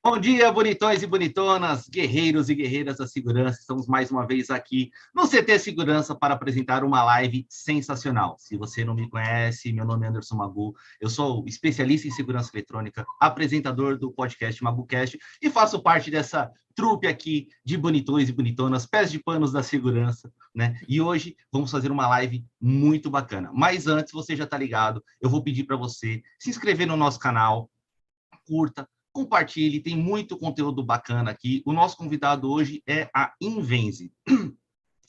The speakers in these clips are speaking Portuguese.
Bom dia, bonitões e bonitonas, guerreiros e guerreiras da segurança. Estamos mais uma vez aqui no CT Segurança para apresentar uma live sensacional. Se você não me conhece, meu nome é Anderson Magu, eu sou especialista em segurança eletrônica, apresentador do podcast MaguCast e faço parte dessa trupe aqui de bonitões e bonitonas, pés de panos da segurança, né? E hoje vamos fazer uma live muito bacana. Mas antes, você já está ligado, eu vou pedir para você se inscrever no nosso canal, curta, compartilhe, tem muito conteúdo bacana aqui. O nosso convidado hoje é a Invenze.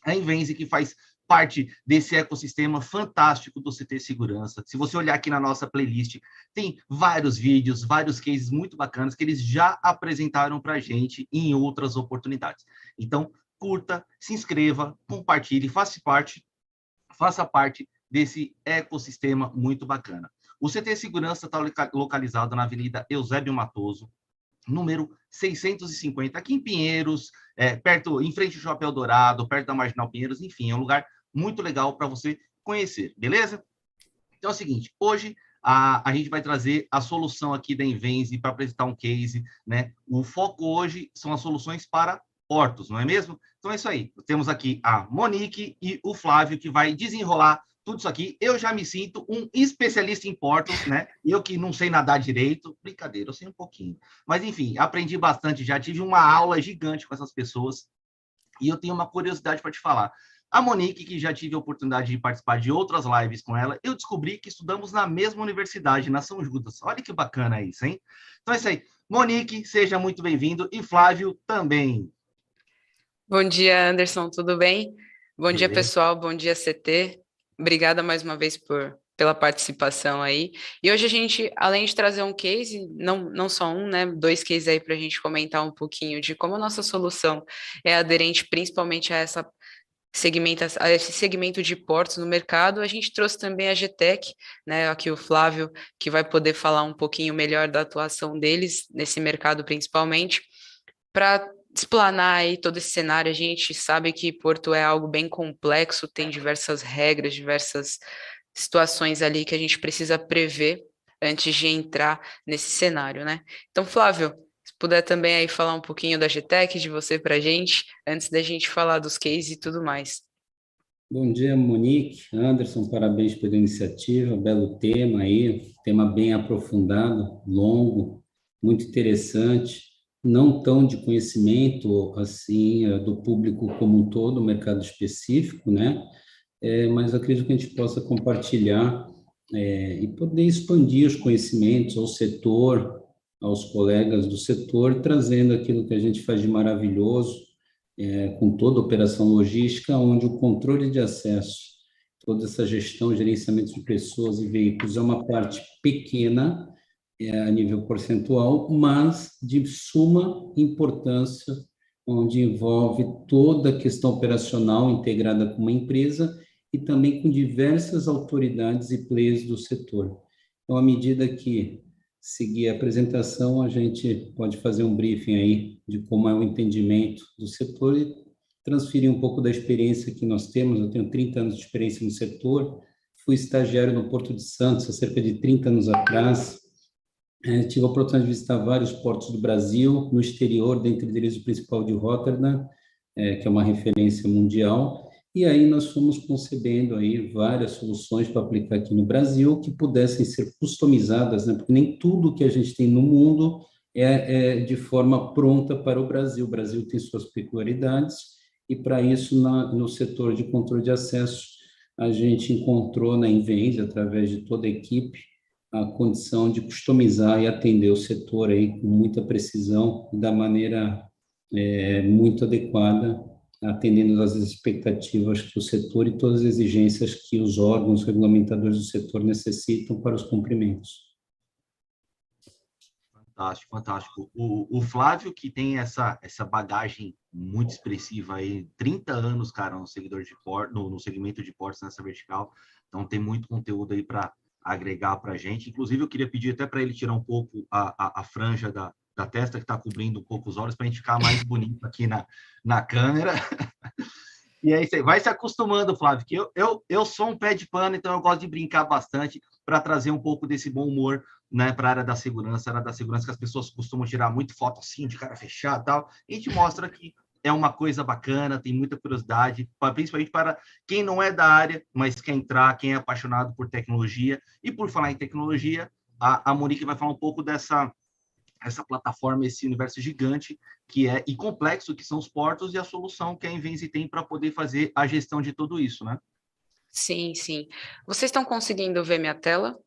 A Invenze que faz parte desse ecossistema fantástico do CT Segurança. Se você olhar aqui na nossa playlist, tem vários vídeos, vários cases muito bacanas que eles já apresentaram para a gente em outras oportunidades. Então, curta, se inscreva, compartilhe, faça parte desse ecossistema muito bacana. O CT Segurança está localizado na Avenida Eusébio Matoso, número 650, aqui em Pinheiros, em frente ao Shopping Eldorado, perto da Marginal Pinheiros, enfim, é um lugar muito legal para você conhecer, beleza? Então é o seguinte, hoje a gente vai trazer a solução aqui da Invenze para apresentar um case, né? O foco hoje são as soluções para portos, não é mesmo? Então é isso aí, temos aqui a Monique e o Flávio que vai desenrolar tudo isso aqui. Eu já me sinto um especialista em portos, né? Eu que não sei nadar direito, brincadeira, eu sei um pouquinho. Mas, enfim, aprendi bastante, já tive uma aula gigante com essas pessoas e eu tenho uma curiosidade para te falar. A Monique, que já tive a oportunidade de participar de outras lives com ela, eu descobri que estudamos na mesma universidade, na São Judas. Olha que bacana isso, hein? Então é isso aí. Monique, seja muito bem-vindo e Flávio também. Bom dia, Anderson, tudo bem? Bom dia, Beleza. pessoal, bom dia, CT. Obrigada mais uma vez pela participação aí. E hoje a gente, além de trazer um case, não só um, né, dois cases aí para a gente comentar um pouquinho de como a nossa solução é aderente principalmente a esse segmento de portos no mercado, a gente trouxe também a GTEC, né, aqui o Flávio, que vai poder falar um pouquinho melhor da atuação deles nesse mercado principalmente, para explanar aí todo esse cenário. A gente sabe que Porto é algo bem complexo, tem diversas regras, diversas situações ali que a gente precisa prever antes de entrar nesse cenário, né? Então, Flávio, se puder também aí falar um pouquinho da GTEC, de você para a gente, antes da gente falar dos cases e tudo mais. Bom dia, Monique, Anderson, parabéns pela iniciativa, belo tema aí, tema bem aprofundado, longo, muito interessante, não tão de conhecimento, assim, do público como um todo, mercado específico, né? Mas acredito que a gente possa compartilhar e poder expandir os conhecimentos ao setor, aos colegas do setor, trazendo aquilo que a gente faz de maravilhoso, com toda a operação logística, onde o controle de acesso, toda essa gestão, gerenciamento de pessoas e veículos é uma parte pequena, a nível percentual, mas de suma importância, onde envolve toda a questão operacional integrada com uma empresa e também com diversas autoridades e players do setor. Então, à medida que seguir a apresentação, a gente pode fazer um briefing aí de como é o entendimento do setor e transferir um pouco da experiência que nós temos. Eu tenho 30 anos de experiência no setor, fui estagiário no Porto de Santos há cerca de 30 anos atrás, tive a oportunidade de visitar vários portos do Brasil, no exterior, dentre eles o principal de Rotterdam, que é uma referência mundial, e aí nós fomos concebendo aí várias soluções para aplicar aqui no Brasil que pudessem ser customizadas, né? Porque nem tudo que a gente tem no mundo é de forma pronta para o Brasil. O Brasil tem suas peculiaridades e para isso no setor de controle de acesso a gente encontrou na Invenze, através de toda a equipe, a condição de customizar e atender o setor aí com muita precisão, da maneira muito adequada, atendendo às expectativas que o setor e todas as exigências que os órgãos regulamentadores do setor necessitam para os cumprimentos. Fantástico, fantástico. O Flávio, que tem essa bagagem muito expressiva aí, 30 anos, cara, no segmento de portos, nessa vertical, então tem muito conteúdo aí para agregar para a gente. Inclusive, eu queria pedir até para ele tirar um pouco a franja da testa, que está cobrindo um pouco os olhos, para a gente ficar mais bonito aqui na câmera. E aí você vai se acostumando, Flávio, que eu sou um pé de pano, então eu gosto de brincar bastante para trazer um pouco desse bom humor né, para a área da segurança que as pessoas costumam tirar muito foto assim, de cara fechada e tal. A gente mostra que é uma coisa bacana, tem muita curiosidade, principalmente para quem não é da área, mas quer entrar, quem é apaixonado por tecnologia. E por falar em tecnologia, a Monique vai falar um pouco essa plataforma, esse universo gigante e complexo que são os portos e a solução que a Invenze tem para poder fazer a gestão de tudo isso, né? Sim, sim. Vocês estão conseguindo ver minha tela?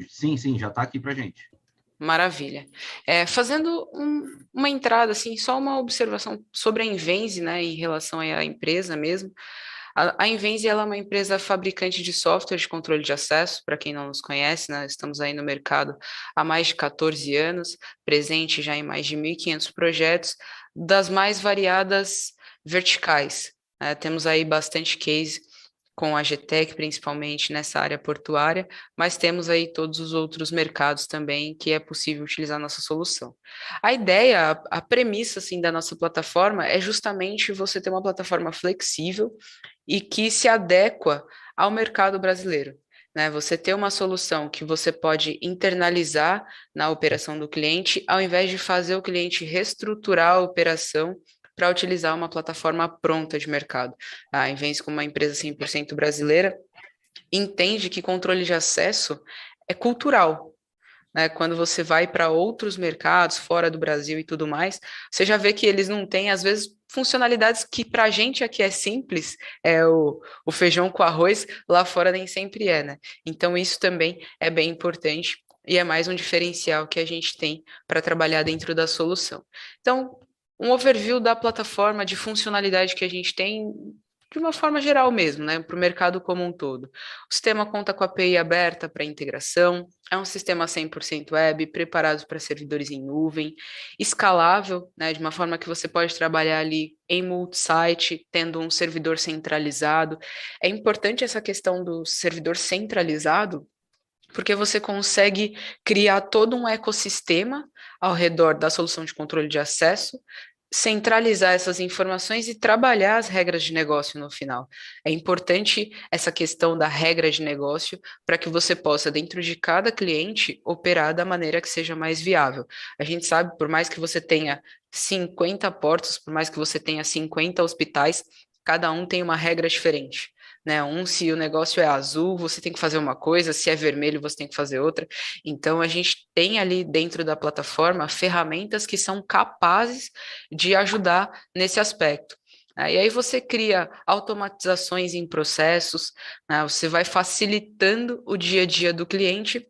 Sim, já está aqui para gente. Maravilha. Fazendo uma entrada, assim, só uma observação sobre a Invenze, né, em relação à empresa mesmo. A Invenze, ela é uma empresa fabricante de software de controle de acesso, para quem não nos conhece, né, estamos aí no mercado há mais de 14 anos, presente já em mais de 1.500 projetos, das mais variadas verticais. Temos aí bastante case com a GTEC, principalmente nessa área portuária, mas temos aí todos os outros mercados também que é possível utilizar a nossa solução. A ideia, a premissa assim, da nossa plataforma é justamente você ter uma plataforma flexível e que se adequa ao mercado brasileiro. Né? Você ter uma solução que você pode internalizar na operação do cliente, ao invés de fazer o cliente reestruturar a operação para utilizar uma plataforma pronta de mercado. A Invenze, como uma empresa 100% brasileira, entende que controle de acesso é cultural. Né? Quando você vai para outros mercados, fora do Brasil e tudo mais, você já vê que eles não têm, às vezes, funcionalidades que para a gente aqui é simples, o feijão com arroz, lá fora nem sempre é, né? Então, isso também é bem importante e é mais um diferencial que a gente tem para trabalhar dentro da solução. Então, um overview da plataforma de funcionalidade que a gente tem de uma forma geral mesmo, né, para o mercado como um todo. O sistema conta com a API aberta para integração, é um sistema 100% web, preparado para servidores em nuvem, escalável, né, de uma forma que você pode trabalhar ali em multi-site, tendo um servidor centralizado. É importante essa questão do servidor centralizado, porque você consegue criar todo um ecossistema ao redor da solução de controle de acesso, centralizar essas informações e trabalhar as regras de negócio no final. É importante essa questão da regra de negócio para que você possa, dentro de cada cliente, operar da maneira que seja mais viável. A gente sabe, por mais que você tenha 50 portos, por mais que você tenha 50 hospitais, cada um tem uma regra diferente. Né? Se o negócio é azul, você tem que fazer uma coisa, se é vermelho, você tem que fazer outra. Então, a gente tem ali dentro da plataforma ferramentas que são capazes de ajudar nesse aspecto. E aí você cria automatizações em processos, né? Você vai facilitando o dia a dia do cliente,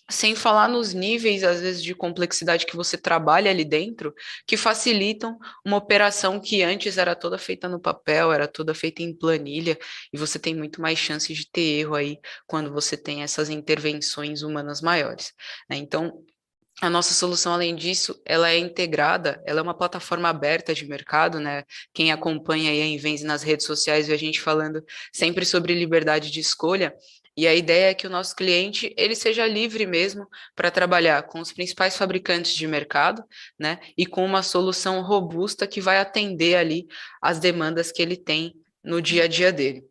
sem falar nos níveis, às vezes, de complexidade que você trabalha ali dentro, que facilitam uma operação que antes era toda feita no papel, era toda feita em planilha, e você tem muito mais chance de ter erro aí quando você tem essas intervenções humanas maiores. Né? Então, a nossa solução, além disso, ela é integrada, ela é uma plataforma aberta de mercado, né? Quem acompanha aí a Invenze nas redes sociais vê a gente falando sempre sobre liberdade de escolha, e a ideia é que o nosso cliente, ele seja livre mesmo para trabalhar com os principais fabricantes de mercado, né? E com uma solução robusta que vai atender ali as demandas que ele tem no dia a dia dele.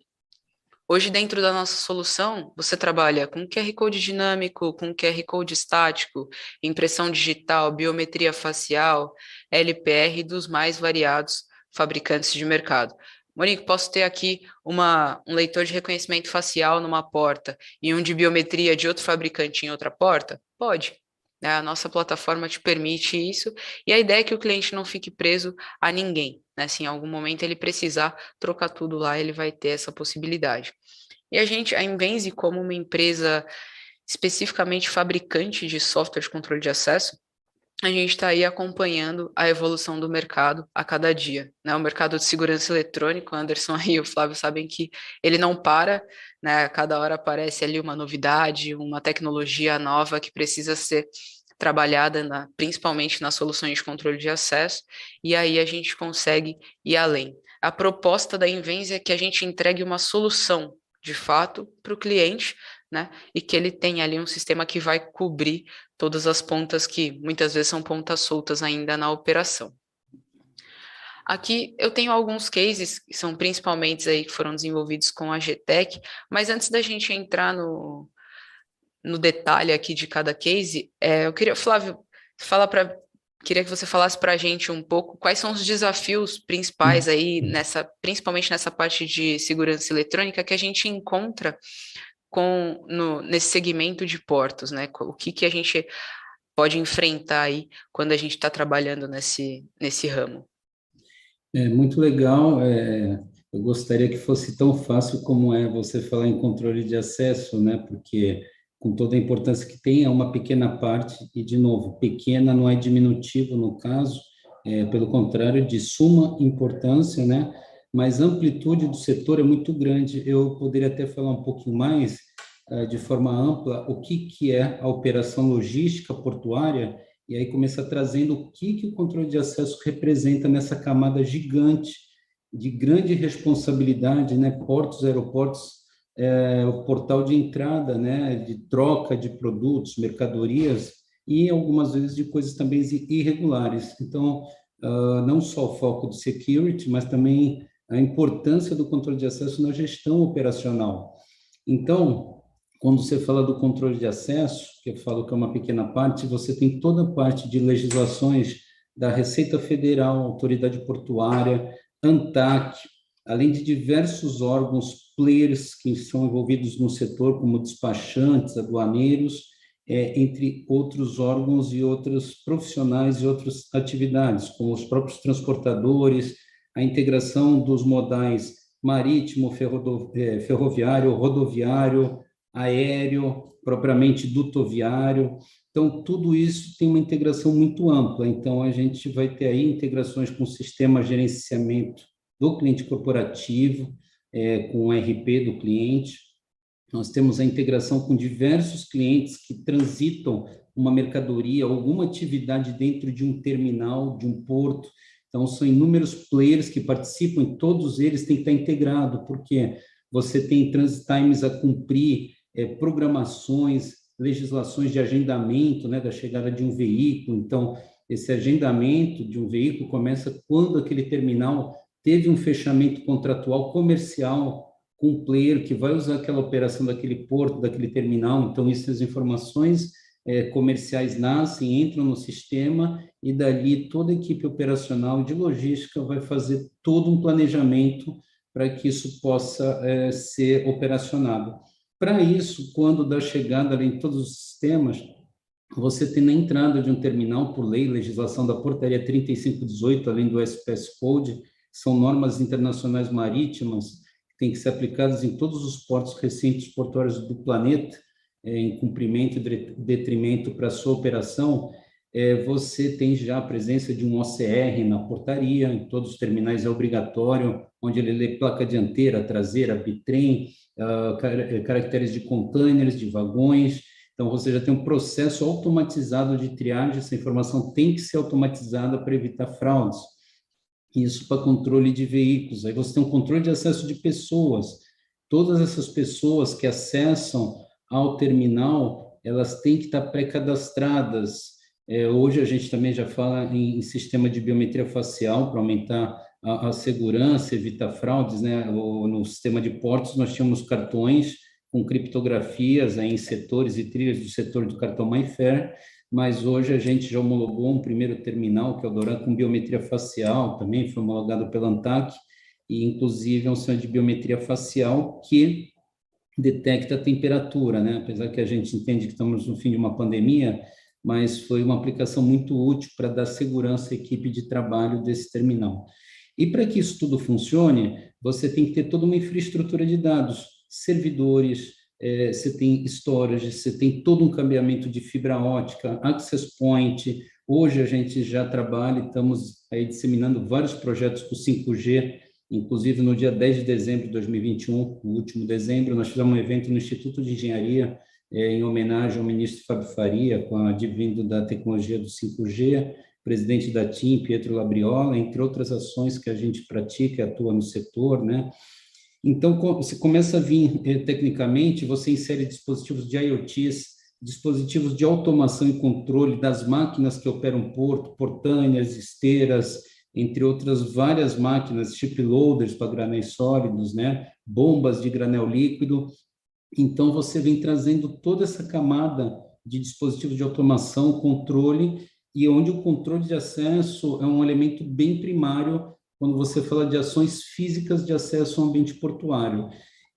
Hoje, dentro da nossa solução, você trabalha com QR Code dinâmico, com QR Code estático, impressão digital, biometria facial, LPR dos mais variados fabricantes de mercado. Monique, posso ter aqui um leitor de reconhecimento facial numa porta e um de biometria de outro fabricante em outra porta? Pode. A nossa plataforma te permite isso, e a ideia é que o cliente não fique preso a ninguém. Né? Se em algum momento ele precisar trocar tudo lá, ele vai ter essa possibilidade. E a Invenze, como uma empresa especificamente fabricante de software de controle de acesso, a gente está aí acompanhando a evolução do mercado a cada dia. Né? O mercado de segurança eletrônica, o Anderson e o Flávio sabem que ele não para, né? A cada hora aparece ali uma novidade, uma tecnologia nova que precisa ser trabalhada principalmente nas soluções de controle de acesso, e aí a gente consegue ir além. A proposta da Invenze é que a gente entregue uma solução, de fato, para o cliente, né? E que ele tenha ali um sistema que vai cobrir todas as pontas que muitas vezes são pontas soltas ainda na operação. Aqui eu tenho alguns cases que são principalmente aí que foram desenvolvidos com a GTEC, mas antes da gente entrar no detalhe aqui de cada case, eu queria, Flávio, queria que você falasse para a gente um pouco quais são os desafios principais aí, principalmente nessa parte de segurança eletrônica que a gente encontra nesse segmento de portos, né? O que a gente pode enfrentar aí quando a gente está trabalhando nesse ramo? É muito legal. Eu gostaria que fosse tão fácil como é você falar em controle de acesso, né? Porque com toda a importância que tem, é uma pequena parte, e, de novo, pequena não é diminutivo no caso, pelo contrário, de suma importância, né? Mas a amplitude do setor é muito grande. Eu poderia até falar um pouquinho mais, de forma ampla, o que é a operação logística portuária, e aí começar trazendo o que o controle de acesso representa nessa camada gigante, de grande responsabilidade, né? Portos, aeroportos, o portal de entrada, né, de troca de produtos, mercadorias e algumas vezes de coisas também irregulares. Então, não só o foco do security, mas também a importância do controle de acesso na gestão operacional. Então, quando você fala do controle de acesso, que eu falo que é uma pequena parte, você tem toda a parte de legislações da Receita Federal, Autoridade Portuária, ANTAC, além de diversos órgãos, players que são envolvidos no setor, como despachantes, aduaneiros, entre outros órgãos e outros profissionais e outras atividades, como os próprios transportadores, a integração dos modais marítimo, ferroviário, rodoviário, aéreo, propriamente dutoviário. Então, tudo isso tem uma integração muito ampla. Então, a gente vai ter aí integrações com o sistema de gerenciamento do cliente corporativo, com o RP do cliente. Nós temos a integração com diversos clientes que transitam uma mercadoria, alguma atividade dentro de um terminal, de um porto. Então, são inúmeros players que participam e todos eles têm que estar integrados, porque você tem transit times a cumprir, programações, legislações de agendamento, né, da chegada de um veículo. Então, esse agendamento de um veículo começa quando aquele terminal teve um fechamento contratual comercial com um player que vai usar aquela operação daquele porto, daquele terminal. Então, essas informações comerciais nascem, entram no sistema e dali toda a equipe operacional de logística vai fazer todo um planejamento para que isso possa ser operacionado. Para isso, quando dá chegada ali em todos os sistemas, você tem na entrada de um terminal, por lei, legislação da portaria 3518, além do SPS Code, são normas internacionais marítimas que têm que ser aplicadas em todos os portos recintos portuários do planeta, em cumprimento e detrimento para a sua operação. Você tem já a presença de um OCR na portaria, em todos os terminais é obrigatório, onde ele lê placa dianteira, traseira, bitrem, caracteres de containers, de vagões. Então, você já tem um processo automatizado de triagem, essa informação tem que ser automatizada para evitar fraudes. Isso para controle de veículos. Aí você tem um controle de acesso de pessoas. Todas essas pessoas que acessam ao terminal, elas têm que estar pré-cadastradas. Hoje a gente também já fala em sistema de biometria facial para aumentar a segurança, evitar fraudes, né? No sistema de portos nós tínhamos cartões com criptografias em setores e trilhas do setor do cartão MyFair, mas hoje a gente já homologou um primeiro terminal, que é o Doran, com biometria facial, também foi homologado pela ANTAC, e inclusive é um sistema de biometria facial que detecta a temperatura, né? Apesar que a gente entende que estamos no fim de uma pandemia, mas foi uma aplicação muito útil para dar segurança à equipe de trabalho desse terminal. E para que isso tudo funcione, você tem que ter toda uma infraestrutura de dados, servidores, você tem storage, você tem todo um cabeamento de fibra ótica, access point. Hoje a gente já trabalha, estamos aí disseminando vários projetos com 5G, inclusive no dia 10 de dezembro de 2021, no último dezembro, nós fizemos um evento no Instituto de Engenharia, em homenagem ao ministro Fábio Faria, com a advindo da tecnologia do 5G, presidente da TIM, Pietro Labriola, entre outras ações que a gente pratica e atua no setor, né? Então, você começa a vir, tecnicamente, você insere dispositivos de IoTs, dispositivos de automação e controle das máquinas que operam porto, portâneas, esteiras, entre outras várias máquinas, chip loaders para granéis sólidos, né? Bombas de granel líquido, Então, você vem trazendo toda essa camada de dispositivo de automação, controle, e onde o controle de acesso é um elemento bem primário quando você fala de ações físicas de acesso ao ambiente portuário.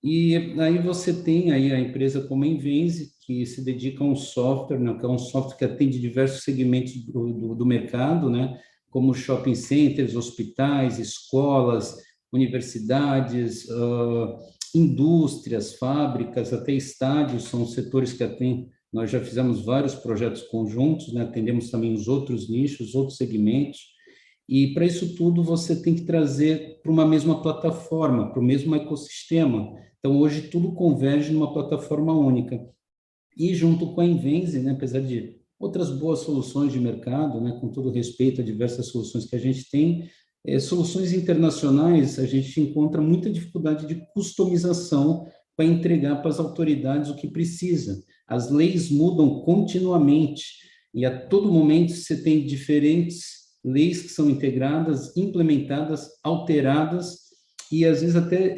E aí você tem aí a empresa como a Invenze, que se dedica a um software, né, que é um software que atende diversos segmentos do mercado, né, como shopping centers, hospitais, escolas, universidades, indústrias, fábricas, até estádios, são setores que atendem. Nós já fizemos vários projetos conjuntos, né, atendemos também os outros nichos, outros segmentos, e para isso tudo você tem que trazer para uma mesma plataforma, para o mesmo ecossistema. Então, hoje tudo converge numa plataforma única. E junto com a Invenze, né, apesar de outras boas soluções de mercado, né, com todo respeito a diversas soluções que a gente tem, soluções internacionais, a gente encontra muita dificuldade de customização para entregar para as autoridades o que precisa. As leis mudam continuamente e a todo momento você tem diferentes leis que são integradas, implementadas, alteradas e às vezes até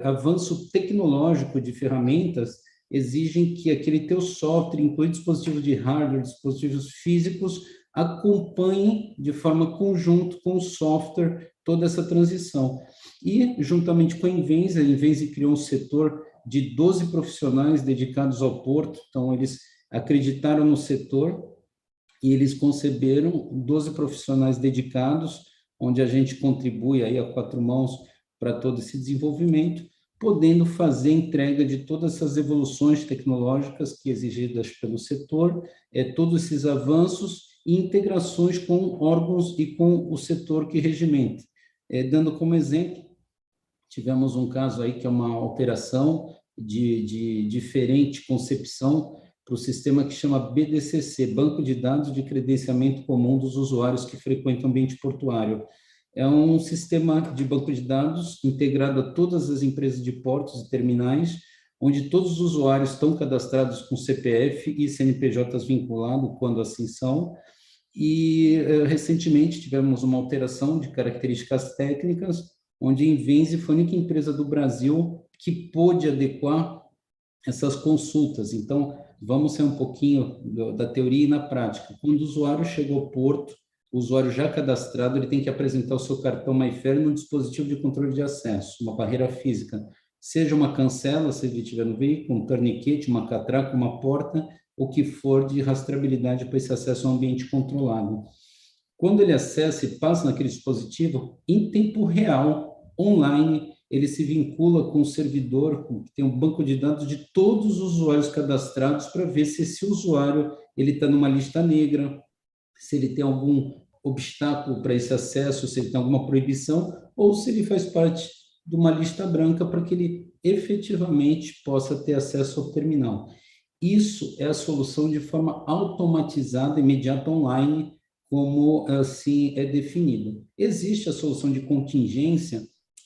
avanço tecnológico de ferramentas exigem que aquele teu software, inclui dispositivos de hardware, dispositivos físicos, acompanhem de forma conjunta com o software toda essa transição. E, juntamente com a Invenze criou um setor de 12 profissionais dedicados ao porto, então eles acreditaram no setor e eles conceberam 12 profissionais dedicados, onde a gente contribui aí a quatro mãos para todo esse desenvolvimento, podendo fazer entrega de todas essas evoluções tecnológicas que exigidas pelo setor, todos esses avanços e integrações com órgãos e com o setor que regimenta. Dando como exemplo, tivemos um caso aí que é uma alteração de diferente concepção para o sistema que chama BDCC, Banco de Dados de Credenciamento Comum dos Usuários que frequentam o ambiente portuário. É um sistema de banco de dados integrado a todas as empresas de portos e terminais, onde todos os usuários estão cadastrados com CPF e CNPJs vinculados, quando assim são. E, recentemente, tivemos uma alteração de características técnicas, onde a Invenze foi a única empresa do Brasil que pôde adequar essas consultas. Então, vamos ser um pouquinho da teoria e na prática. Quando o usuário chegou ao porto, o usuário já cadastrado, ele tem que apresentar o seu cartão MyFair no dispositivo de controle de acesso, uma barreira física, seja uma cancela, se ele estiver no veículo, um torniquete, uma catraca, uma porta, o que for de rastreabilidade para esse acesso ao ambiente controlado. Quando ele acessa e passa naquele dispositivo, em tempo real, online, ele se vincula com o servidor, que tem um banco de dados de todos os usuários cadastrados para ver se esse usuário ele está numa lista negra, se ele tem algum obstáculo para esse acesso, se ele tem alguma proibição, ou se ele faz parte de uma lista branca para que ele efetivamente possa ter acesso ao terminal. Isso é a solução de forma automatizada, imediata, online, como assim é definido. Existe a solução de contingência,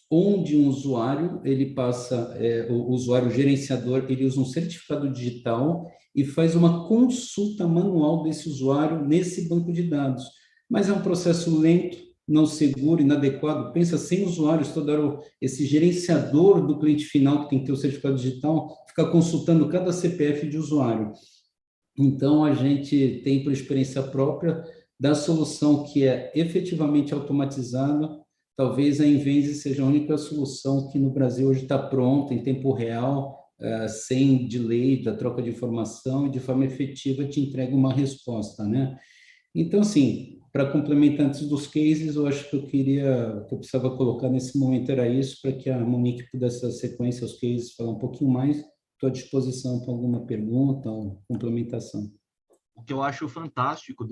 onde um usuário, ele passa, o usuário gerenciador, ele usa um certificado digital e faz uma consulta manual desse usuário nesse banco de dados. Mas é um processo lento, não seguro, inadequado. Pensa, 100 usuários, toda hora esse gerenciador do cliente final, que tem que ter o certificado digital, fica consultando cada CPF de usuário. Então, a gente tem, por experiência própria, da solução que é efetivamente automatizada. Talvez a Invenze seja a única solução que no Brasil hoje está pronta, em tempo real, sem delay da troca de informação e de forma efetiva te entrega uma resposta, né? Então, assim, para complementar antes dos cases, eu acho que que eu precisava colocar nesse momento era isso, para que a Monique pudesse dar sequência aos cases, falar um pouquinho mais. Estou à disposição para alguma pergunta ou complementação. O que eu acho fantástico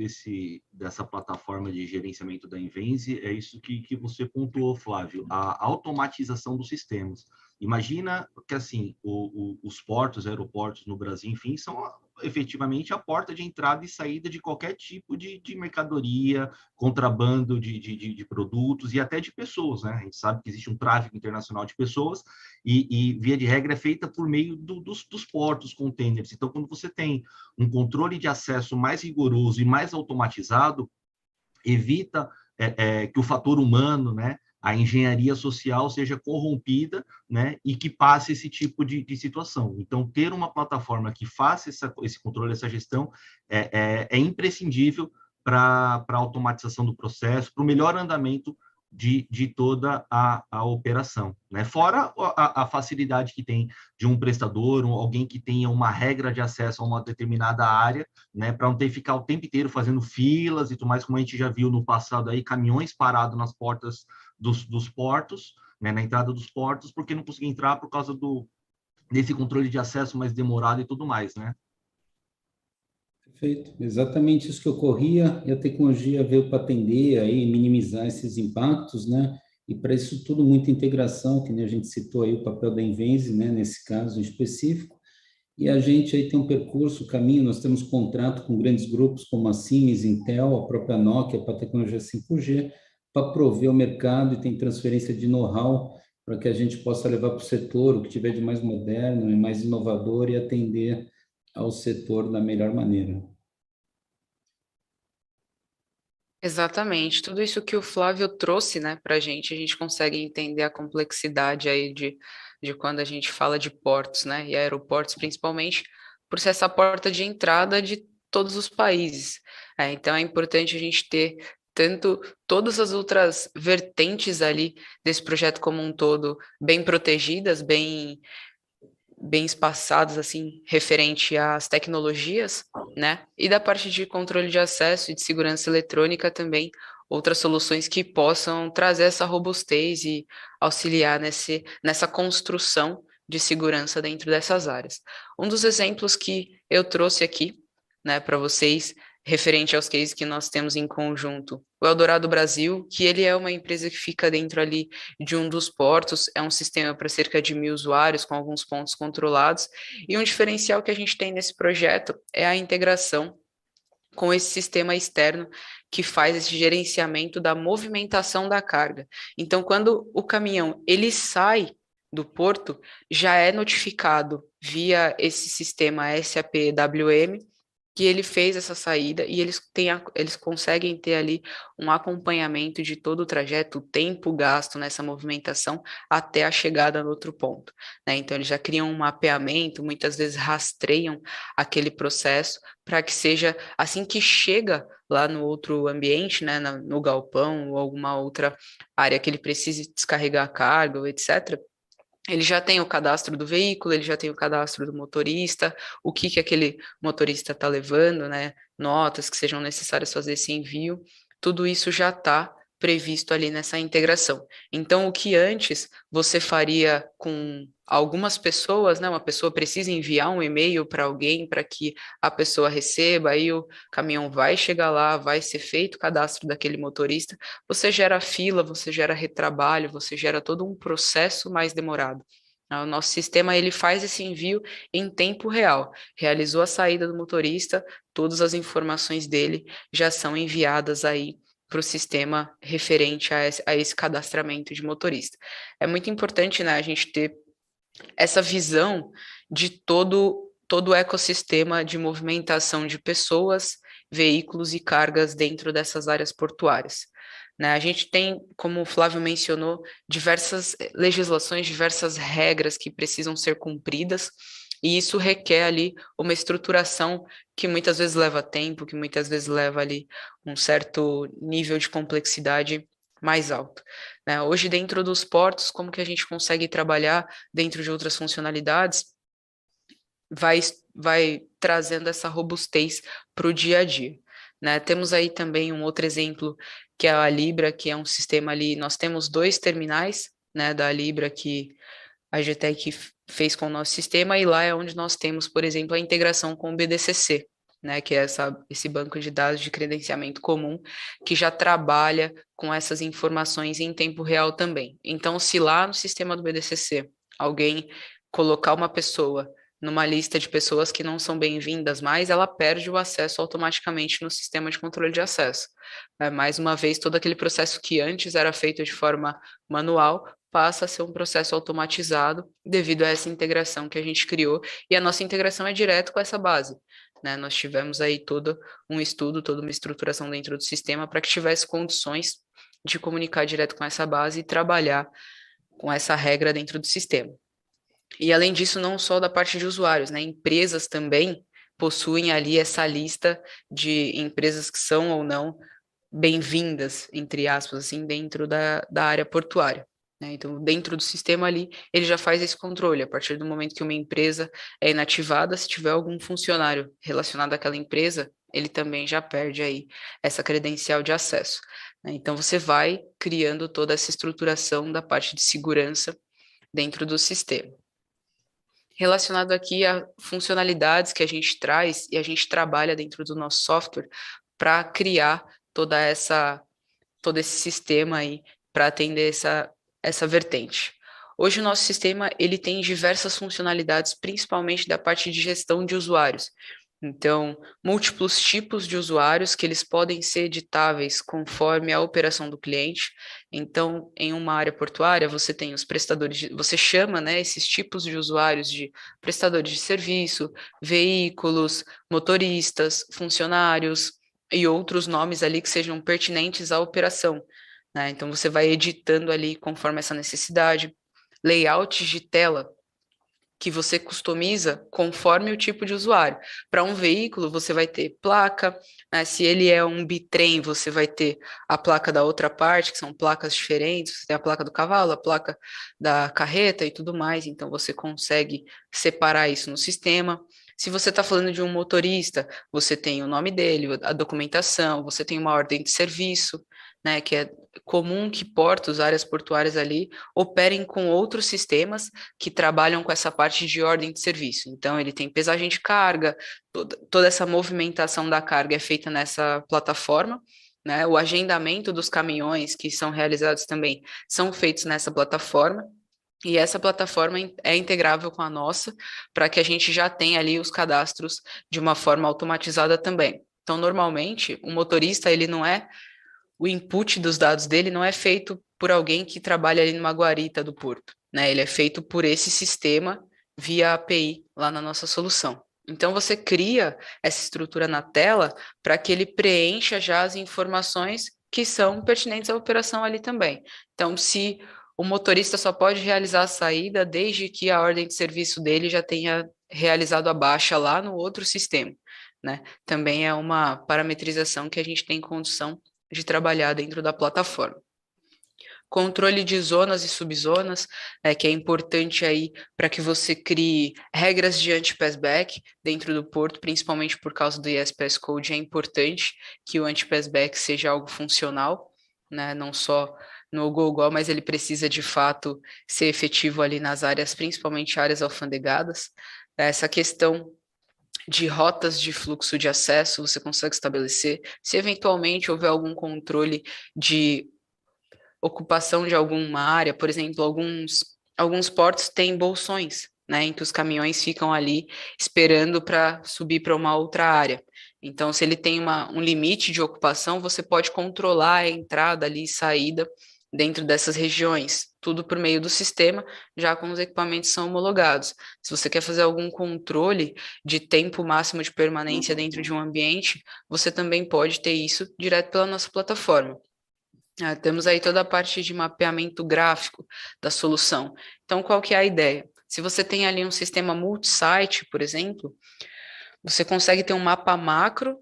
dessa plataforma de gerenciamento da Invenze é isso que você pontuou, Flávio, a automatização dos sistemas. Imagina que, assim, os portos, aeroportos no Brasil, enfim, são efetivamente a porta de entrada e saída de qualquer tipo de mercadoria, contrabando de produtos e até de pessoas, né? A gente sabe que existe um tráfego internacional de pessoas e via de regra, é feita por meio dos portos, containers. Então, quando você tem um controle de acesso mais rigoroso e mais automatizado, evita que o fator humano, né, a engenharia social seja corrompida, né, e que passe esse tipo de situação. Então, ter uma plataforma que faça esse controle, essa gestão, é imprescindível para a automatização do processo, para o melhor andamento de toda a operação, né? Fora a facilidade que tem de um prestador, alguém que tenha uma regra de acesso a uma determinada área, né? Para não ter que ficar o tempo inteiro fazendo filas e tudo mais, como a gente já viu no passado aí, caminhões parados nas portas dos portos, né? Na entrada dos portos, porque não conseguia entrar por causa desse controle de acesso mais demorado e tudo mais, né? Perfeito, exatamente isso que ocorria, e a tecnologia veio para atender aí, minimizar esses impactos, né? E para isso tudo, muita integração, que nem a gente citou aí o papel da Invenze, né? Nesse caso específico, e a gente aí tem um percurso, caminho, nós temos contrato com grandes grupos como a Siemens, Intel, a própria Nokia para a tecnologia 5G, para prover o mercado e tem transferência de know-how para que a gente possa levar para o setor o que tiver de mais moderno e mais inovador e atender ao setor da melhor maneira. Exatamente, tudo isso que o Flávio trouxe, né, para a gente consegue entender a complexidade aí de quando a gente fala de portos, né, e aeroportos principalmente, por ser essa porta de entrada de todos os países. Então é importante a gente ter tanto todas as outras vertentes ali desse projeto como um todo bem protegidas, bem espaçados, assim, referente às tecnologias, né? E da parte de controle de acesso e de segurança eletrônica também, outras soluções que possam trazer essa robustez e auxiliar nessa construção de segurança dentro dessas áreas. Um dos exemplos que eu trouxe aqui, né, para vocês, referente aos cases que nós temos em conjunto, o Eldorado Brasil, que ele é uma empresa que fica dentro ali de um dos portos, é um sistema para cerca de 1.000 usuários, com alguns pontos controlados, e um diferencial que a gente tem nesse projeto é a integração com esse sistema externo que faz esse gerenciamento da movimentação da carga. Então, quando o caminhão ele sai do porto, já é notificado via esse sistema SAP-WM que ele fez essa saída e eles conseguem ter ali um acompanhamento de todo o trajeto, o tempo gasto nessa movimentação até a chegada no outro ponto, né? Então, eles já criam um mapeamento, muitas vezes rastreiam aquele processo para que seja assim que chega lá no outro ambiente, né, no galpão ou alguma outra área que ele precise descarregar a carga, ou etc., ele já tem o cadastro do veículo, ele já tem o cadastro do motorista, o que aquele motorista está levando, né? Notas que sejam necessárias fazer esse envio, tudo isso já está previsto ali nessa integração. Então, o que antes você faria com algumas pessoas, né? Uma pessoa precisa enviar um e-mail para alguém para que a pessoa receba, aí o caminhão vai chegar lá, vai ser feito o cadastro daquele motorista, você gera fila, você gera retrabalho, você gera todo um processo mais demorado. O nosso sistema ele faz esse envio em tempo real. Realizou a saída do motorista, todas as informações dele já são enviadas aí para o sistema referente a esse cadastramento de motorista. É muito importante, né, a gente ter essa visão de todo o ecossistema de movimentação de pessoas, veículos e cargas dentro dessas áreas portuárias. Né? A gente tem, como o Flávio mencionou, diversas legislações, diversas regras que precisam ser cumpridas, e isso requer ali uma estruturação que muitas vezes leva tempo, que muitas vezes leva ali um certo nível de complexidade mais alto. Né? Hoje, dentro dos portos, como que a gente consegue trabalhar dentro de outras funcionalidades, vai trazendo essa robustez para o dia a dia. Né? Temos aí também um outro exemplo, que é a Libra, que é um sistema ali, nós temos 2 terminais, né, da Libra que a GTEC fez com o nosso sistema, e lá é onde nós temos, por exemplo, a integração com o BDCC, né, que é esse banco de dados de credenciamento comum, que já trabalha com essas informações em tempo real também. Então, se lá no sistema do BDCC alguém colocar uma pessoa numa lista de pessoas que não são bem-vindas mais, ela perde o acesso automaticamente no sistema de controle de acesso. Mais uma vez, todo aquele processo que antes era feito de forma manual passa a ser um processo automatizado devido a essa integração que a gente criou, e a nossa integração é direto com essa base. Né? Nós tivemos aí todo um estudo, toda uma estruturação dentro do sistema para que tivesse condições de comunicar direto com essa base e trabalhar com essa regra dentro do sistema. E além disso, não só da parte de usuários, né? Empresas também possuem ali essa lista de empresas que são ou não bem-vindas, entre aspas, assim, dentro da área portuária. Né? Então, dentro do sistema ali, ele já faz esse controle. A partir do momento que uma empresa é inativada, se tiver algum funcionário relacionado àquela empresa, ele também já perde aí essa credencial de acesso. Né? Então, você vai criando toda essa estruturação da parte de segurança dentro do sistema. Relacionado aqui a funcionalidades que a gente traz e a gente trabalha dentro do nosso software para criar todo esse sistema aí para atender essa vertente. Hoje o nosso sistema ele tem diversas funcionalidades, principalmente da parte de gestão de usuários. Então, múltiplos tipos de usuários que eles podem ser editáveis conforme a operação do cliente. Então, em uma área portuária, você tem os prestadores, você chama, né, esses tipos de usuários de prestadores de serviço, veículos, motoristas, funcionários e outros nomes ali que sejam pertinentes à operação. Né? Então, você vai editando ali conforme essa necessidade. Layouts de tela que você customiza conforme o tipo de usuário. Para um veículo, você vai ter placa, né? Se ele é um bitrem, você vai ter a placa da outra parte, que são placas diferentes, você tem a placa do cavalo, a placa da carreta e tudo mais, então você consegue separar isso no sistema. Se você está falando de um motorista, você tem o nome dele, a documentação, você tem uma ordem de serviço, né, que é comum que portos, áreas portuárias ali, operem com outros sistemas que trabalham com essa parte de ordem de serviço. Então, ele tem pesagem de carga, toda essa movimentação da carga é feita nessa plataforma, né? O agendamento dos caminhões que são realizados também são feitos nessa plataforma, e essa plataforma é integrável com a nossa, para que a gente já tenha ali os cadastros de uma forma automatizada também. Então, normalmente, o motorista, ele não é o input dos dados dele não é feito por alguém que trabalha ali numa guarita do porto, né? Ele é feito por esse sistema via API lá na nossa solução. Então, você cria essa estrutura na tela para que ele preencha já as informações que são pertinentes à operação ali também. Então, se o motorista só pode realizar a saída desde que a ordem de serviço dele já tenha realizado a baixa lá no outro sistema, né? Também é uma parametrização que a gente tem condição de trabalhar dentro da plataforma. Controle de zonas e subzonas, que é importante aí para que você crie regras de anti-passback dentro do porto, principalmente por causa do ES Code, é importante que o anti-passback seja algo funcional, né, não só no GoGo, mas ele precisa de fato ser efetivo ali nas áreas, principalmente áreas alfandegadas. Essa questão de rotas de fluxo de acesso, você consegue estabelecer. Se eventualmente houver algum controle de ocupação de alguma área, por exemplo, alguns portos têm bolsões, né, em que os caminhões ficam ali esperando para subir para uma outra área. Então, se ele tem um limite de ocupação, você pode controlar a entrada ali e saída dentro dessas regiões, tudo por meio do sistema, já com os equipamentos são homologados. Se você quer fazer algum controle de tempo máximo de permanência dentro de um ambiente, você também pode ter isso direto pela nossa plataforma. Temos aí toda a parte de mapeamento gráfico da solução. Então, qual que é a ideia? Se você tem ali um sistema multi-site, por exemplo, você consegue ter um mapa macro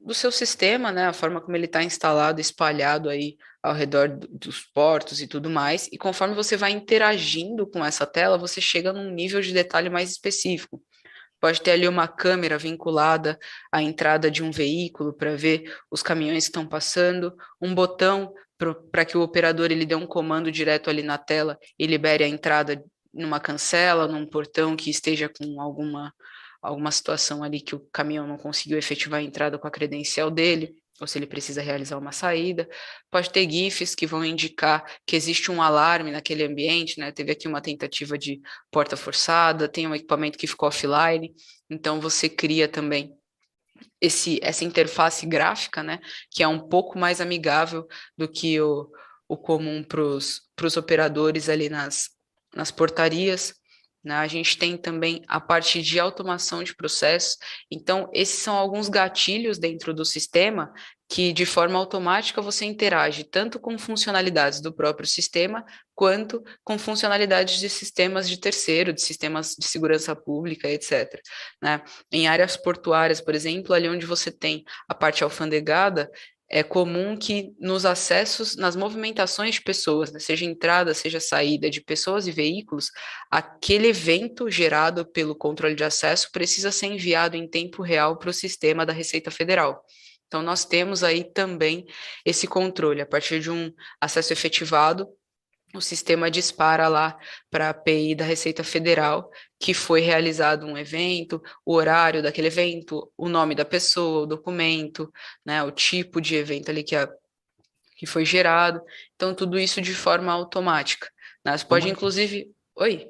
do seu sistema, né, a forma como ele está instalado, espalhado aí ao redor dos portos e tudo mais, e conforme você vai interagindo com essa tela, você chega num nível de detalhe mais específico. Pode ter ali uma câmera vinculada à entrada de um veículo para ver os caminhões que estão passando, um botão para que o operador ele dê um comando direto ali na tela e libere a entrada numa cancela, num portão que esteja com alguma situação ali que o caminhão não conseguiu efetivar a entrada com a credencial dele, ou se ele precisa realizar uma saída. Pode ter GIFs que vão indicar que existe um alarme naquele ambiente, né? Teve aqui uma tentativa de porta forçada, tem um equipamento que ficou offline, então você cria também essa interface gráfica, né? Que é um pouco mais amigável do que o comum para os operadores ali nas portarias. né? A gente tem também a parte de automação de processos. Então, esses são alguns gatilhos dentro do sistema que, de forma automática, você interage tanto com funcionalidades do próprio sistema, quanto com funcionalidades de sistemas de terceiro, de sistemas de segurança pública, etc., né? Em áreas portuárias, por exemplo, ali onde você tem a parte alfandegada, é comum que nos acessos, nas movimentações de pessoas, né, seja entrada, seja saída de pessoas e veículos, aquele evento gerado pelo controle de acesso precisa ser enviado em tempo real para o sistema da Receita Federal. Então, nós temos aí também esse controle. A partir de um acesso efetivado, o sistema dispara lá para a API da Receita Federal que foi realizado um evento, o horário daquele evento, o nome da pessoa, o documento, né, o tipo de evento ali que foi gerado. Então, tudo isso de forma automática, né? Você pode, inclusive... Oi?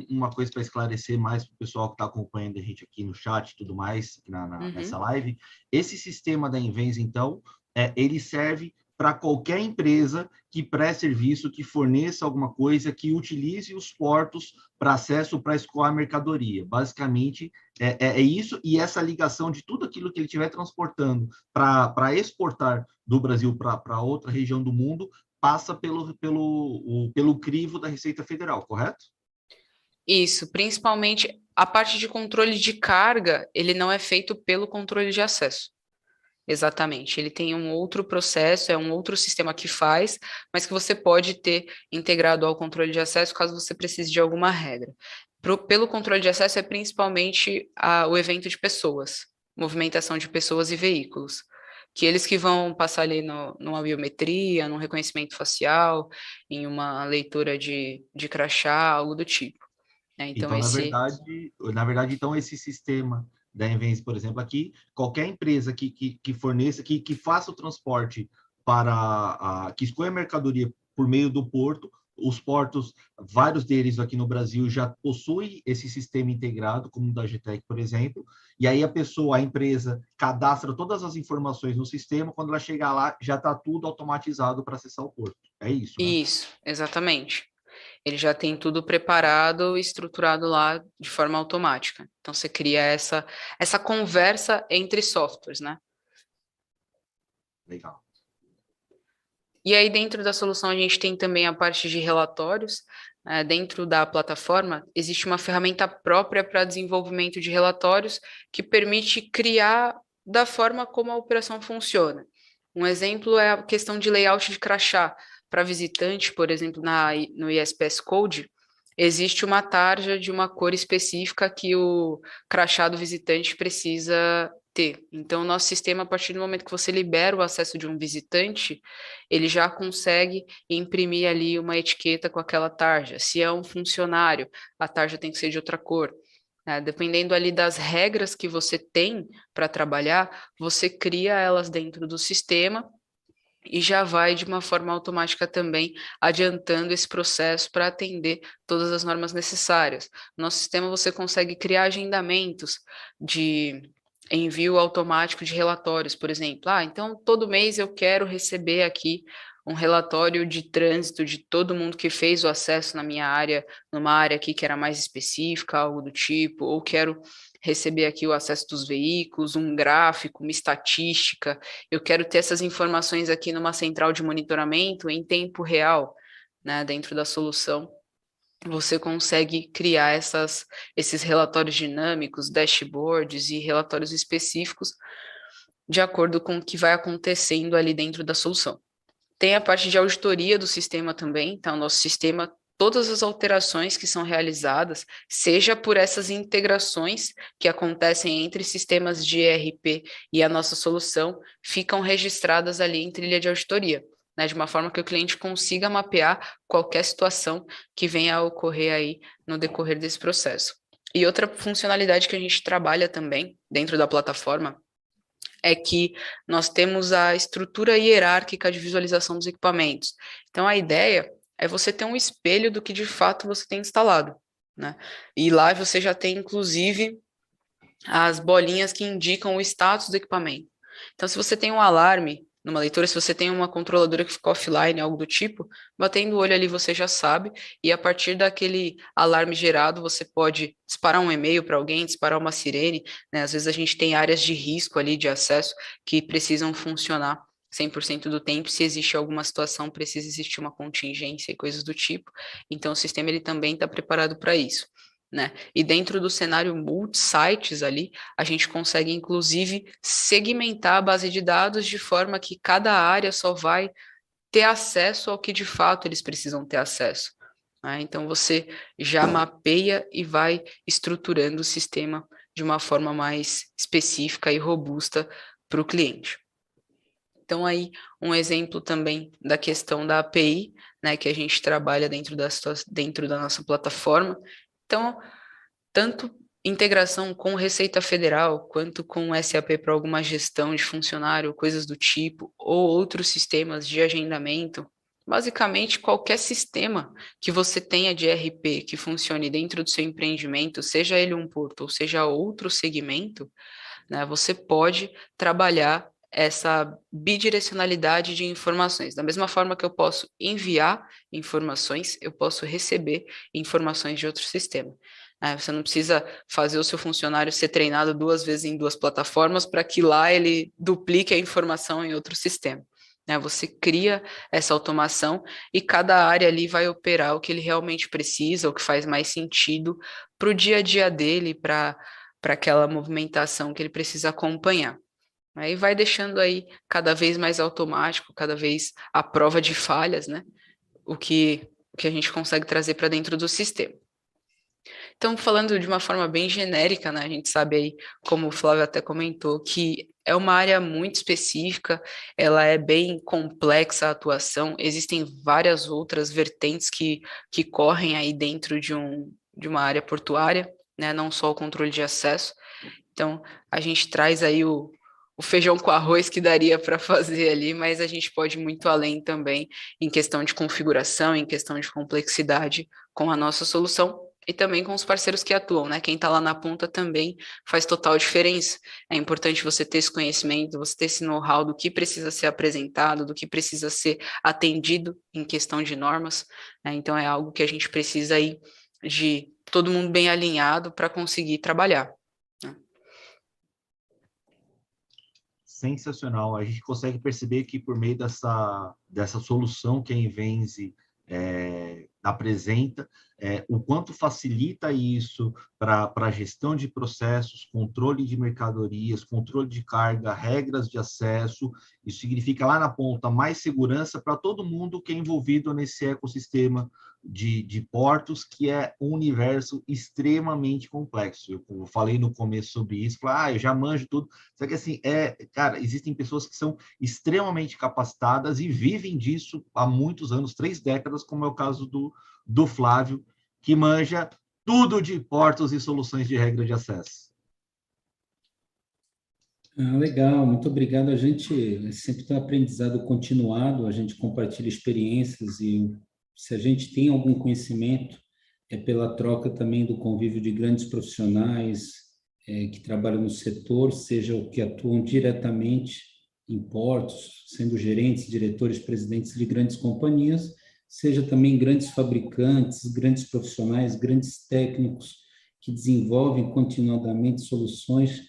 Uma coisa para esclarecer mais para o pessoal que está acompanhando a gente aqui no chat e tudo mais, nessa live. Esse sistema da Invenza, então, ele serve para qualquer empresa que preste serviço, que forneça alguma coisa, que utilize os portos para acesso para escoar mercadoria. Basicamente, é isso, e essa ligação de tudo aquilo que ele estiver transportando para exportar do Brasil para outra região do mundo, passa pelo crivo da Receita Federal, correto? Isso, principalmente a parte de controle de carga, ele não é feito pelo controle de acesso. Exatamente, ele tem um outro processo, é um outro sistema que faz, mas que você pode ter integrado ao controle de acesso caso você precise de alguma regra. Pelo controle de acesso é principalmente o evento de pessoas, movimentação de pessoas e veículos, que eles que vão passar ali numa biometria, num reconhecimento facial, em uma leitura de crachá, algo do tipo. Então, na verdade, então, esse sistema da Invenza, por exemplo, aqui, qualquer empresa que forneça, que faça o transporte que escolha a mercadoria por meio do porto, os portos, vários deles aqui no Brasil já possuem esse sistema integrado, como o da GTEC, por exemplo, e aí a empresa cadastra todas as informações no sistema, quando ela chegar lá, já está tudo automatizado para acessar o porto. É isso, né? Isso, exatamente. Ele já tem tudo preparado e estruturado lá de forma automática. Então, você cria essa conversa entre softwares, né? Legal. E aí, dentro da solução, a gente tem também a parte de relatórios. Dentro da plataforma, existe uma ferramenta própria para desenvolvimento de relatórios que permite criar da forma como a operação funciona. Um exemplo é a questão de layout de crachá. Para visitante, por exemplo, no ISPS Code, existe uma tarja de uma cor específica que o crachá do visitante precisa ter. Então, o nosso sistema, a partir do momento que você libera o acesso de um visitante, ele já consegue imprimir ali uma etiqueta com aquela tarja. Se é um funcionário, a tarja tem que ser de outra cor. Dependendo ali das regras que você tem para trabalhar, você cria elas dentro do sistema e já vai de uma forma automática também adiantando esse processo para atender todas as normas necessárias. No nosso sistema você consegue criar agendamentos de envio automático de relatórios, por exemplo. Então todo mês eu quero receber aqui um relatório de trânsito de todo mundo que fez o acesso na minha área, numa área aqui que era mais específica, algo do tipo, ou quero receber aqui o acesso dos veículos, um gráfico, uma estatística, eu quero ter essas informações aqui numa central de monitoramento em tempo real, né, dentro da solução. Você consegue criar esses relatórios dinâmicos, dashboards e relatórios específicos de acordo com o que vai acontecendo ali dentro da solução. Tem a parte de auditoria do sistema também, então o nosso sistema, todas as alterações que são realizadas, seja por essas integrações que acontecem entre sistemas de ERP e a nossa solução, ficam registradas ali em trilha de auditoria, né, de uma forma que o cliente consiga mapear qualquer situação que venha a ocorrer aí no decorrer desse processo. E outra funcionalidade que a gente trabalha também dentro da plataforma é que nós temos a estrutura hierárquica de visualização dos equipamentos. Então, a ideia é você ter um espelho do que de fato você tem instalado, né? E lá você já tem, inclusive, as bolinhas que indicam o status do equipamento. Então, se você tem um alarme numa leitura, se você tem uma controladora que ficou offline, algo do tipo, batendo o olho ali você já sabe, e a partir daquele alarme gerado, você pode disparar um e-mail para alguém, disparar uma sirene, né? Às vezes a gente tem áreas de risco ali de acesso que precisam funcionar 100% do tempo, se existe alguma situação, precisa existir uma contingência e coisas do tipo, então o sistema ele também está preparado para isso. Né? E dentro do cenário multi-sites ali, a gente consegue, inclusive, segmentar a base de dados de forma que cada área só vai ter acesso ao que de fato eles precisam ter acesso. Né? Então, você já mapeia e vai estruturando o sistema de uma forma mais específica e robusta para o cliente. Então, aí, um exemplo também da questão da API, né, que a gente trabalha dentro da nossa plataforma. Então, tanto integração com Receita Federal, quanto com SAP para alguma gestão de funcionário, coisas do tipo, ou outros sistemas de agendamento. Basicamente, qualquer sistema que você tenha de ERP que funcione dentro do seu empreendimento, seja ele um porto ou seja outro segmento, né, você pode trabalhar essa bidirecionalidade de informações. Da mesma forma que eu posso enviar informações, eu posso receber informações de outro sistema. Você não precisa fazer o seu funcionário ser treinado 2 vezes em 2 plataformas para que lá ele duplique a informação em outro sistema. Você cria essa automação e cada área ali vai operar o que ele realmente precisa, o que faz mais sentido para o dia a dia dele, para aquela movimentação que ele precisa acompanhar. Aí vai deixando aí cada vez mais automático, cada vez à prova de falhas, né? O que a gente consegue trazer para dentro do sistema. Então, falando de uma forma bem genérica, né? A gente sabe aí, como o Flávio até comentou, que é uma área muito específica, ela é bem complexa a atuação, existem várias outras vertentes que correm aí dentro de uma área portuária, né? Não só o controle de acesso. Então, a gente traz aí o feijão com arroz que daria para fazer ali, mas a gente pode ir muito além também em questão de configuração, em questão de complexidade com a nossa solução e também com os parceiros que atuam, né? Quem está lá na ponta também faz total diferença. É importante você ter esse conhecimento, você ter esse know-how do que precisa ser apresentado, do que precisa ser atendido em questão de normas, né? Então, é algo que a gente precisa aí de todo mundo bem alinhado para conseguir trabalhar. Sensacional. A gente consegue perceber que por meio dessa solução que a Invenze apresenta, o quanto facilita isso para a gestão de processos, controle de mercadorias, controle de carga, regras de acesso. Isso significa lá na ponta mais segurança para todo mundo que é envolvido nesse ecossistema de portos, que é um universo extremamente complexo. Eu falei no começo sobre isso, eu já manjo tudo. Só que assim, cara, existem pessoas que são extremamente capacitadas e vivem disso há muitos anos, 3 décadas, como é o caso do Flávio, que manja tudo de portos e soluções de regra de acesso. Legal, muito obrigado. A gente sempre tem um aprendizado continuado, a gente compartilha experiências e se a gente tem algum conhecimento, é pela troca também do convívio de grandes profissionais que trabalham no setor, seja o que atuam diretamente em portos, sendo gerentes, diretores, presidentes de grandes companhias, seja também grandes fabricantes, grandes profissionais, grandes técnicos que desenvolvem continuadamente soluções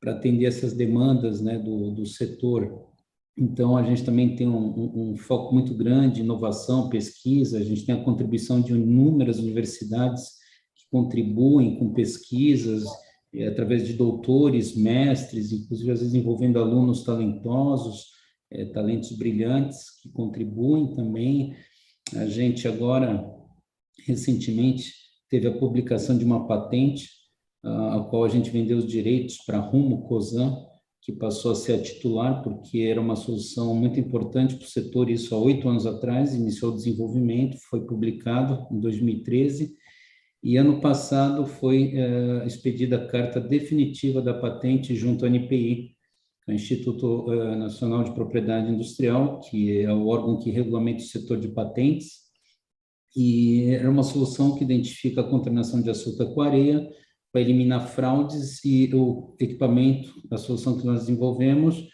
para atender essas demandas, né, do setor. Então, a gente também tem um foco muito grande em inovação, pesquisa, a gente tem a contribuição de inúmeras universidades que contribuem com pesquisas, através de doutores, mestres, inclusive às vezes envolvendo alunos talentosos, talentos brilhantes, que contribuem também. A gente agora, recentemente, teve a publicação de uma patente, a qual a gente vendeu os direitos para Rumo Cosan, que passou a ser a titular, porque era uma solução muito importante para o setor, isso há 8 anos atrás, iniciou o desenvolvimento, foi publicado em 2013, e ano passado foi expedida a carta definitiva da patente junto ao NPI, que é o Instituto Nacional de Propriedade Industrial, que é o órgão que regulamenta o setor de patentes, e era uma solução que identifica a contaminação de açúcar com areia, para eliminar fraudes, e o equipamento, a solução que nós desenvolvemos,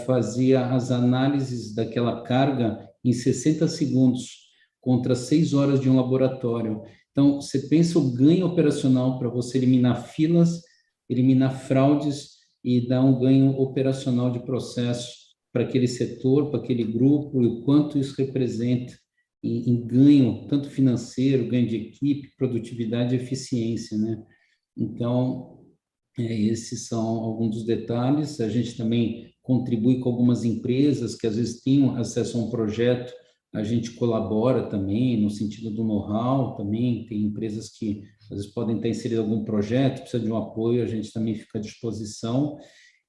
fazia as análises daquela carga em 60 segundos, contra 6 horas de um laboratório. Então, você pensa o ganho operacional para você eliminar filas, eliminar fraudes e dar um ganho operacional de processo para aquele setor, para aquele grupo, e o quanto isso representa em ganho, tanto financeiro, ganho de equipe, produtividade e eficiência, né? Então, esses são alguns dos detalhes. A gente também contribui com algumas empresas que às vezes têm acesso a um projeto, a gente colabora também no sentido do know-how também. Tem empresas que às vezes podem estar inseridas em algum projeto, precisa de um apoio, a gente também fica à disposição.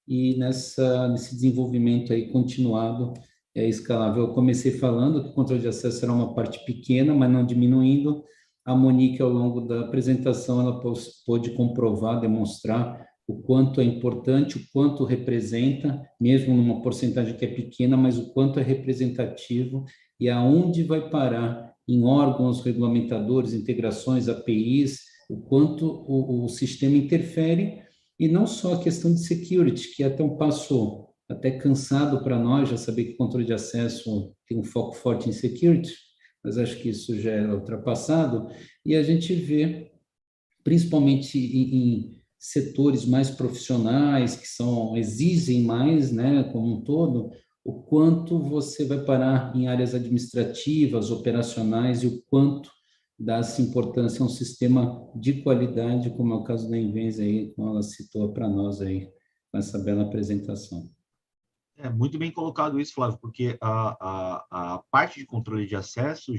E nesse desenvolvimento aí continuado, escalável. Eu comecei falando que o controle de acesso era uma parte pequena, mas não diminuindo. A Monique, ao longo da apresentação, ela pôde comprovar, demonstrar o quanto é importante, o quanto representa, mesmo numa porcentagem que é pequena, mas o quanto é representativo e aonde vai parar em órgãos regulamentadores, integrações, APIs, o quanto o sistema interfere, e não só a questão de security, que é até um passo até cansado para nós, já saber que controle de acesso tem um foco forte em security, mas acho que isso já é ultrapassado, e a gente vê, principalmente em setores mais profissionais, que exigem mais, né, como um todo, o quanto você vai parar em áreas administrativas, operacionais, e o quanto dá-se importância a um sistema de qualidade, como é o caso da Invenz aí, como ela citou para nós aí, com essa bela apresentação. É muito bem colocado isso, Flávio, porque a parte de controle de acesso,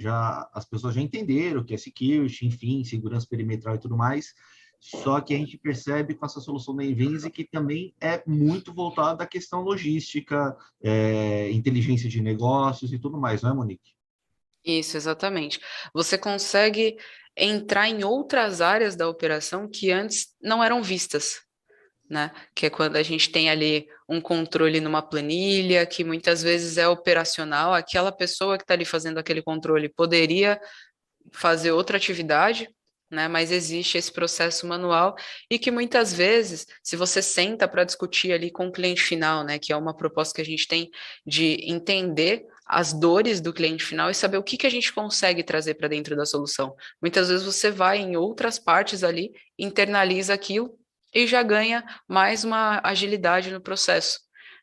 as pessoas já entenderam que é security, enfim, segurança perimetral e tudo mais, só que a gente percebe com essa solução da Invenze que também é muito voltada à questão logística, inteligência de negócios e tudo mais, não é, Monique? Isso, exatamente. Você consegue entrar em outras áreas da operação que antes não eram vistas, né? Que é quando a gente tem ali um controle numa planilha, que muitas vezes é operacional, aquela pessoa que está ali fazendo aquele controle poderia fazer outra atividade, né? Mas existe esse processo manual e que muitas vezes, se você senta para discutir ali com o cliente final, né? Que é uma proposta que a gente tem de entender as dores do cliente final e saber o que a gente consegue trazer para dentro da solução. Muitas vezes você vai em outras partes ali, internaliza aquilo e já ganha mais uma agilidade no processo,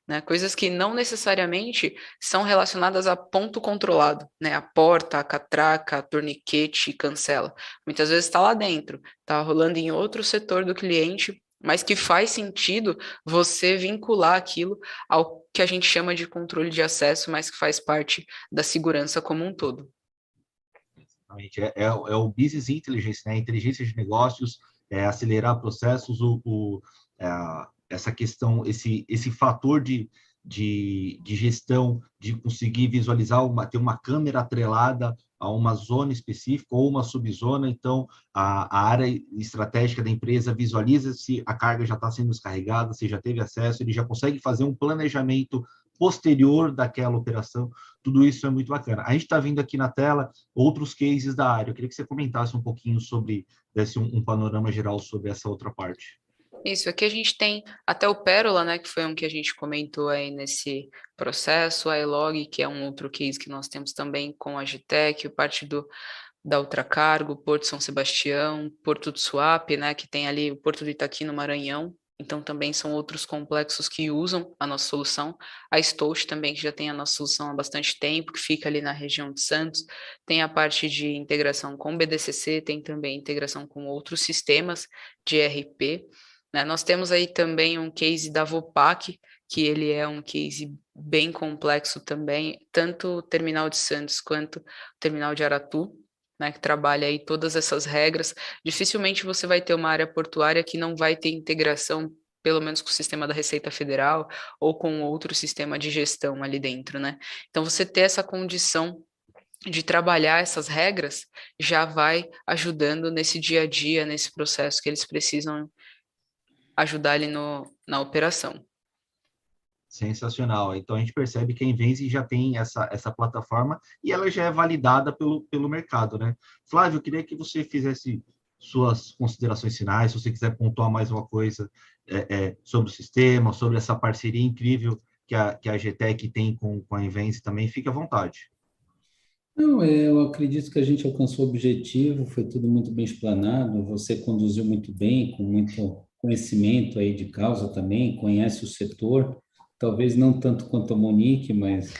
né? Coisas que não necessariamente são relacionadas a ponto controlado, né? A porta, a catraca, a torniquete, cancela. Muitas vezes está lá dentro, está rolando em outro setor do cliente, mas que faz sentido você vincular aquilo ao que a gente chama de controle de acesso, mas que faz parte da segurança como um todo. É o business intelligence, né? Inteligência de negócios, acelerar processos, essa questão, esse fator de gestão, de conseguir visualizar, ter uma câmera atrelada a uma zona específica ou uma subzona. Então, a área estratégica da empresa visualiza se a carga já está sendo descarregada, se já teve acesso, ele já consegue fazer um planejamento posterior daquela operação. Tudo isso é muito bacana. A gente está vendo aqui na tela outros cases da área. Eu queria que você comentasse um pouquinho desse um panorama geral sobre essa outra parte. Isso, aqui a gente tem até o Pérola, né, que foi um que a gente comentou aí nesse processo, a Elog, que é um outro case que nós temos também com a Agitec, parte da Ultracargo, Porto São Sebastião, Porto do Suape, né, que tem ali o Porto do Itaqui no Maranhão. Então, também são outros complexos que usam a nossa solução. A Stolt também, que já tem a nossa solução há bastante tempo, que fica ali na região de Santos. Tem a parte de integração com BDCC, tem também integração com outros sistemas de ERP. Né? Nós temos aí também um case da Vopak, que ele é um case bem complexo também, tanto o terminal de Santos quanto o terminal de Aratu, né, que trabalha aí todas essas regras. Dificilmente você vai ter uma área portuária que não vai ter integração, pelo menos com o sistema da Receita Federal ou com outro sistema de gestão ali dentro, né? Então, você ter essa condição de trabalhar essas regras já vai ajudando nesse dia a dia, nesse processo que eles precisam ajudar ali na operação. Sensacional. Então, a gente percebe que a Invenze já tem essa plataforma e ela já é validada pelo mercado, né? Flávio, eu queria que você fizesse suas considerações finais, se você quiser pontuar mais uma coisa sobre o sistema, sobre essa parceria incrível que a GTEC tem com a Invenze também, fique à vontade. Não, eu acredito que a gente alcançou o objetivo, foi tudo muito bem explanado, você conduziu muito bem, com muito conhecimento aí de causa também, conhece o setor, talvez não tanto quanto a Monique, mas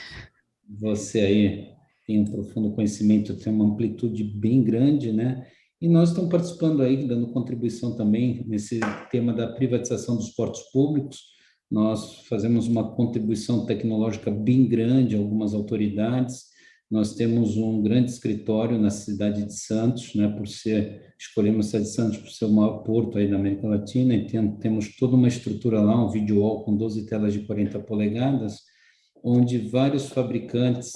você aí tem um profundo conhecimento, tem uma amplitude bem grande, né? E nós estamos participando aí, dando contribuição também nesse tema da privatização dos portos públicos. Nós fazemos uma contribuição tecnológica bem grande a algumas autoridades. Nós temos um grande escritório na cidade de Santos, né? Escolhemos a cidade de Santos por ser o maior porto aí da América Latina, e temos toda uma estrutura lá, um video wall com 12 telas de 40 polegadas, onde vários fabricantes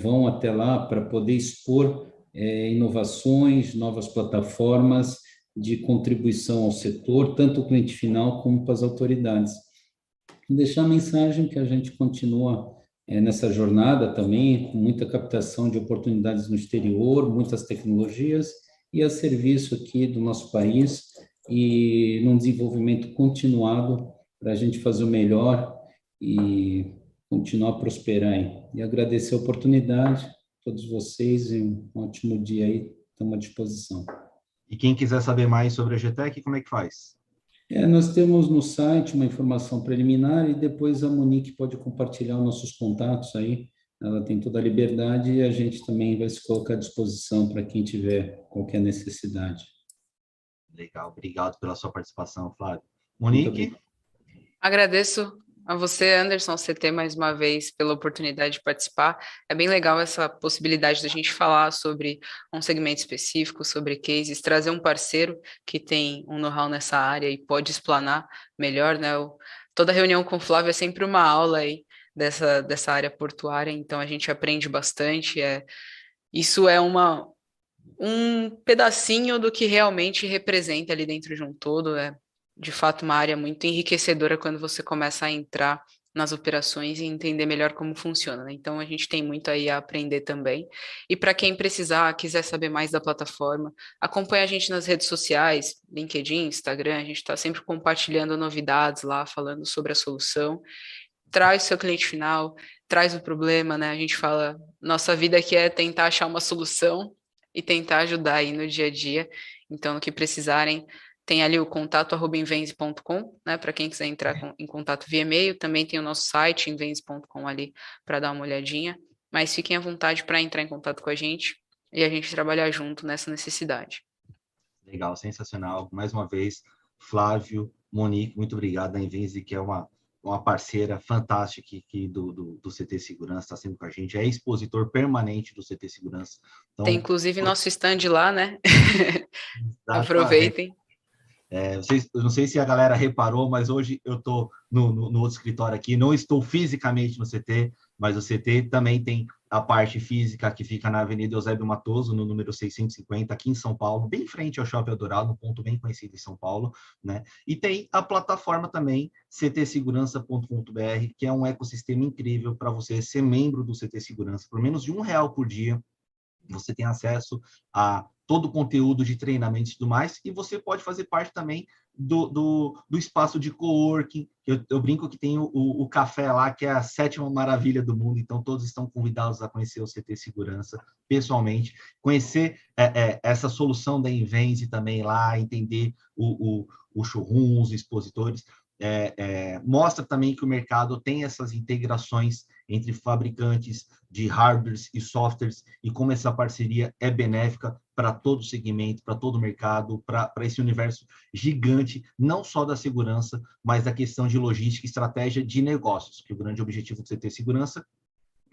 vão até lá para poder expor inovações, novas plataformas de contribuição ao setor, tanto o cliente final como para as autoridades. E deixar a mensagem que a gente continua nessa jornada também, com muita captação de oportunidades no exterior, muitas tecnologias, e a serviço aqui do nosso país, e num desenvolvimento continuado para a gente fazer o melhor e continuar a prosperar aí. E agradecer a oportunidade, todos vocês, e um ótimo dia aí, estamos à disposição. E quem quiser saber mais sobre a GTEC, como é que faz? Nós temos no site uma informação preliminar e depois a Monique pode compartilhar os nossos contatos aí. Ela tem toda a liberdade e a gente também vai se colocar à disposição para quem tiver qualquer necessidade. Legal, obrigado pela sua participação, Flávio. Monique? Agradeço a você, Anderson, CT, mais uma vez, pela oportunidade de participar. É bem legal essa possibilidade da gente falar sobre um segmento específico, sobre cases, trazer um parceiro que tem um know-how nessa área e pode explanar melhor, né? Toda reunião com o Flávio é sempre uma aula aí dessa área portuária, então a gente aprende bastante. Isso é um pedacinho do que realmente representa ali dentro de um todo, de fato uma área muito enriquecedora quando você começa a entrar nas operações e entender melhor como funciona, né? Então a gente tem muito aí a aprender também. E para quem precisar, quiser saber mais da plataforma, acompanha a gente nas redes sociais, LinkedIn, Instagram, a gente está sempre compartilhando novidades lá, falando sobre a solução. Traz o seu cliente final, traz o problema, né? A gente fala, nossa vida aqui é tentar achar uma solução e tentar ajudar aí no dia a dia. Então, no que precisarem, tem ali o contato@invenze.com, né, para quem quiser entrar em contato via e-mail. Também tem o nosso site, invenze.com, ali, para dar uma olhadinha. Mas fiquem à vontade para entrar em contato com a gente e a gente trabalhar junto nessa necessidade. Legal, sensacional. Mais uma vez, Flávio, Monique, muito obrigado. A Invenze, que é uma parceira fantástica aqui do CT Segurança, está sempre com a gente, é expositor permanente do CT Segurança. Então, tem inclusive nosso stand lá, né? Aproveitem. Eu não sei se a galera reparou, mas hoje eu estou no outro escritório aqui, não estou fisicamente no CT, mas o CT também tem a parte física que fica na Avenida Eusébio Matoso, no número 650, aqui em São Paulo, bem em frente ao Shopping Eldorado, um ponto bem conhecido em São Paulo, né? E tem a plataforma também, ctsegurança.com.br, que é um ecossistema incrível para você ser membro do CT Segurança. Por menos de R$1 por dia, você tem acesso a todo o conteúdo de treinamento e tudo mais, e você pode fazer parte também do espaço de coworking. Eu brinco que tem o café lá, que é a 7ª maravilha do mundo, então todos estão convidados a conhecer o CT Segurança pessoalmente, conhecer essa solução da Invenze também lá, entender o showroom, os expositores. Mostra também que o mercado tem essas integrações entre fabricantes de hardwares e softwares e como essa parceria é benéfica para todo o segmento, para todo o mercado, para esse universo gigante, não só da segurança, mas da questão de logística e estratégia de negócios, que o grande objetivo do CT Segurança,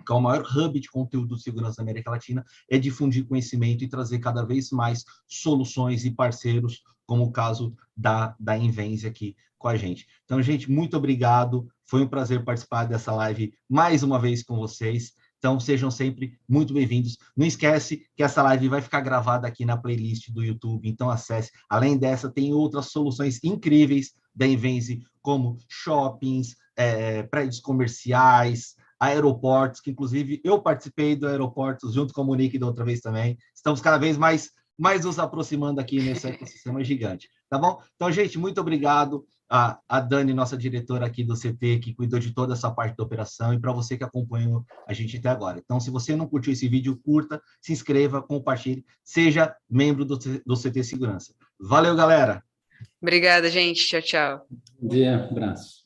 que é o maior hub de conteúdo de segurança da América Latina, é difundir conhecimento e trazer cada vez mais soluções e parceiros, como o caso da Invenze aqui com a gente. Então, gente, muito obrigado. Foi um prazer participar dessa live mais uma vez com vocês. Então, sejam sempre muito bem-vindos. Não esquece que essa live vai ficar gravada aqui na playlist do YouTube, então acesse. Além dessa, tem outras soluções incríveis da Invenze, como shoppings, prédios comerciais, aeroportos, que inclusive eu participei do aeroportos junto com a Monique da outra vez também. Estamos cada vez mais nos aproximando aqui nesse ecossistema gigante, tá bom? Então, gente, muito obrigado. a Dani, nossa diretora aqui do CT, que cuidou de toda essa parte da operação, e para você que acompanhou a gente até agora. Então, se você não curtiu esse vídeo, curta, se inscreva, compartilhe, seja membro do CT Segurança. Valeu, galera! Obrigada, gente. Tchau, tchau. Bom dia, abraço.